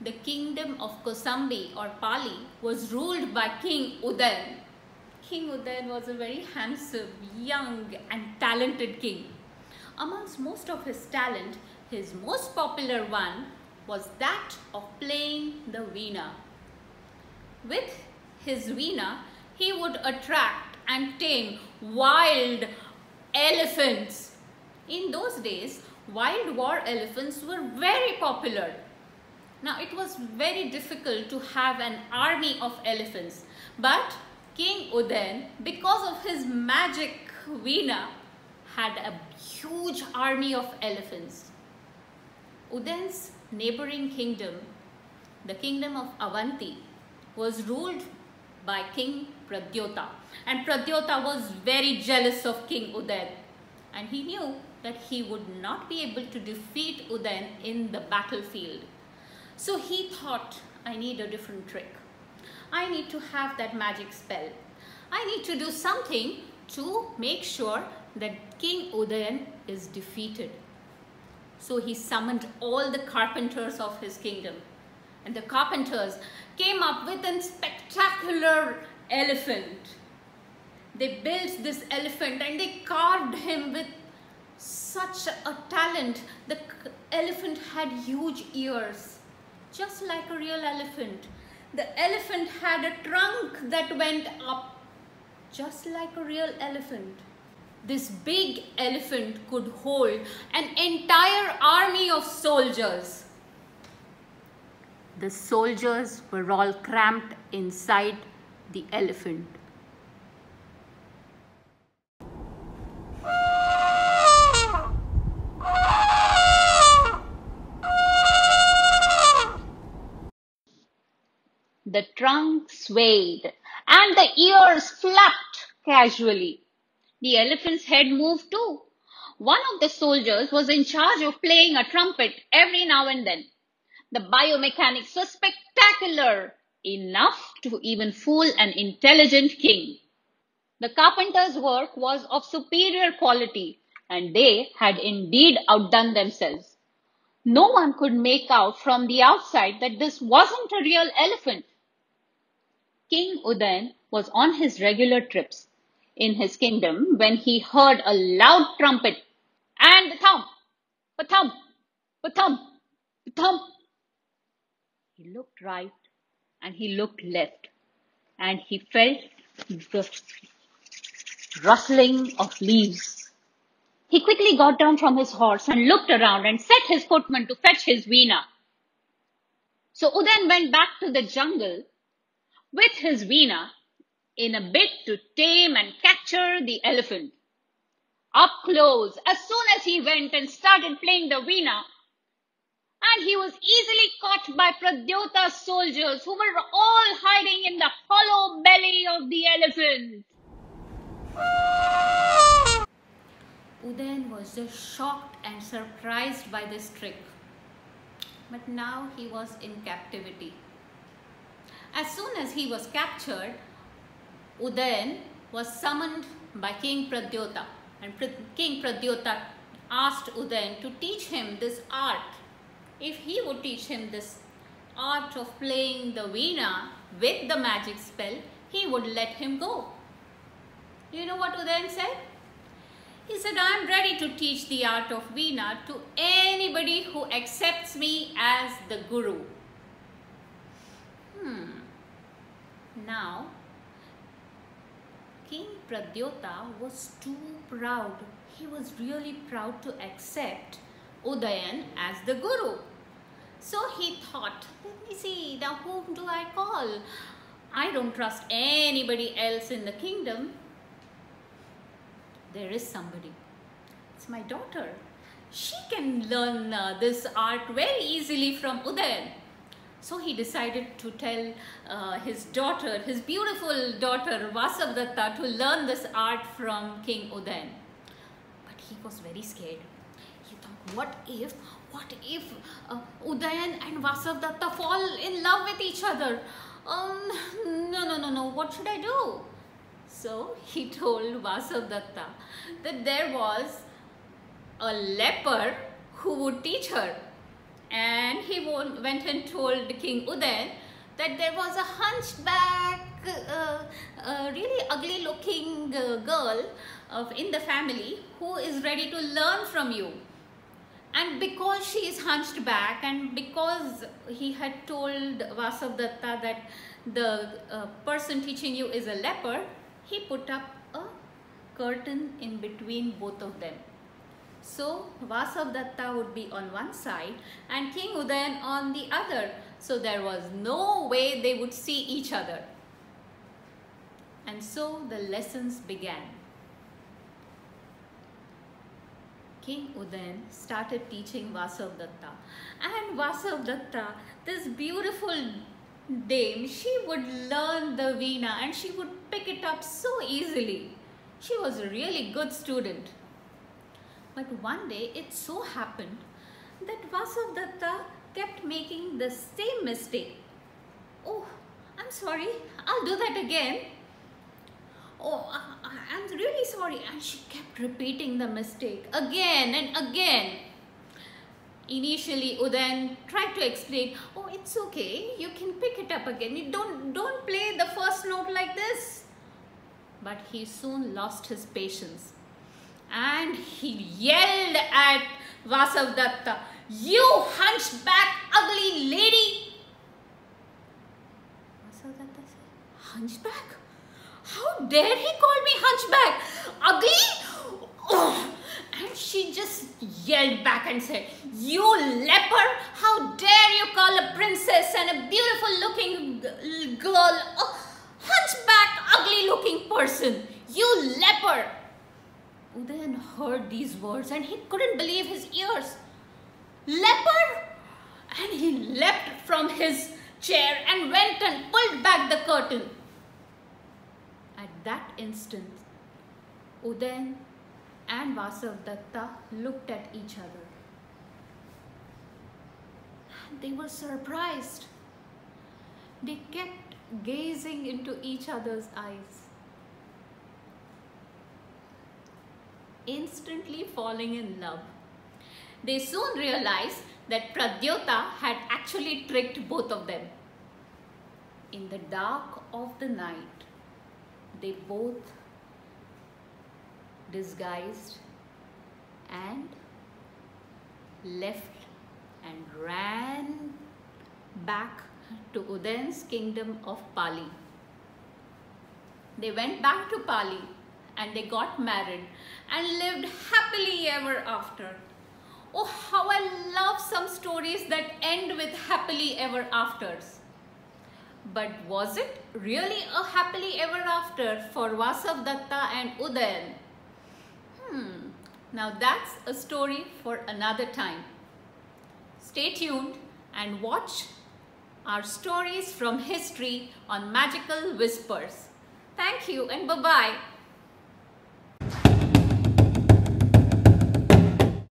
the kingdom of Kosambi or Pali was ruled by King Udayan. King Udayan was a very handsome, young and talented king. Amongst most of his talent, his most popular one was that of playing the veena. With his veena, he would attract and tame wild elephants. In those days, wild war elephants were very popular. Now, it was very difficult to have an army of elephants, but King Udayan, because of his magic veena, had a huge army of elephants. Udayan's neighboring kingdom, the kingdom of Avanti, was ruled by King Pradyota. And Pradyota was very jealous of King Udayan. And he knew that he would not be able to defeat Udayan in the battlefield. So he thought, I need a different trick. I need to have that magic spell. I need to do something to make sure that King Udayan is defeated. So he summoned all the carpenters of his kingdom. And the carpenters came up with a spectacular elephant. They built this elephant and they carved him with such a talent. The elephant had huge ears, just like a real elephant. The elephant had a trunk that went up, just like a real elephant. This big elephant could hold an entire army of soldiers. The soldiers were all cramped inside the elephant. The trunk swayed and the ears flapped casually. The elephant's head moved too. One of the soldiers was in charge of playing a trumpet every now and then. The biomechanics was spectacular, enough to even fool an intelligent king. The carpenter's work was of superior quality, and they had indeed outdone themselves. No one could make out from the outside that this wasn't a real elephant. King Udayan was on his regular trips in his kingdom when he heard a loud trumpet and the thump, pa-thump, pa-thump, pa-thump. He looked right and he looked left and he felt the rustling of leaves. He quickly got down from his horse and looked around and set his footman to fetch his veena. So Udayan went back to the jungle with his veena in a bid to tame and capture the elephant. Up close, as soon as he went and started playing the veena, and he was easily caught by Pradyota's soldiers who were all hiding in the hollow belly of the elephant. Udayan was just shocked and surprised by this trick. But now he was in captivity. As soon as he was captured, Udayan was summoned by King Pradyota, and King Pradyota asked Udayan to teach him this art. If he would teach him this art of playing the veena with the magic spell, he would let him go. You know what Udayan said? He said, I am ready to teach the art of veena to anybody who accepts me as the guru. Now, King Pradyota was too proud. He was really proud to accept Udayan as the guru. So he thought, let me see, now whom do I call? I don't trust anybody else in the kingdom. There is somebody. It's my daughter. She can learn this art very easily from Udayan. So he decided to tell his daughter, his beautiful daughter Vasavdatta, to learn this art from King Udayan. But he was very scared. He thought, what if Udayan and Vasavdatta fall in love with each other? No, what should I do? So he told Vasavdatta that there was a leper who would teach her. and he went and told King Udayan that there was a hunchback, really ugly looking girl in the family who is ready to learn from you. And because she is hunched back, and because he had told Vasavdatta that the person teaching you is a leper, he put up a curtain in between both of them. So Vasavdatta would be on one side and King Udayan on the other. So there was no way they would see each other. And so the lessons began. King Udayan started teaching Vasavdatta, and Vasavdatta, this beautiful dame, she would learn the veena and she would pick it up so easily. She was a really good student. But one day it so happened that Vasavdatta kept making the same mistake. Oh, I'm sorry, I'll do that again. Oh, I'm really sorry. And she kept repeating the mistake again and again. Initially, Udayan tried to explain, oh, it's okay, you can pick it up again. You don't play the first note like this. But he soon lost his patience. And he yelled at Vasavdatta, you hunchback ugly lady. Vasavdatta said, hunchback? How dare he call me hunchback? Ugly? Oh. And she just yelled back and said, you leper, how dare you call a princess and a beautiful looking girl a hunchback ugly looking person? You leper. Udayan heard these words and he couldn't believe his ears. Leper? And he leapt from his chair and went and pulled back the curtain. At that instant, Udayan and Vasavdatta looked at each other. They were surprised. They kept gazing into each other's eyes, instantly falling in love. They soon realized that Pradyota had actually tricked both of them. In the dark of the night, they both disguised and left and ran back to Udayan's kingdom of Pali. They went back to Pali and they got married and lived happily ever after. Oh, how I love some stories that end with happily ever afters. But was it really a happily ever after for Vasavdatta and Udayan? Now that's a story for another time. Stay tuned and watch our stories from history on Magical Whispers. Thank you and bye-bye.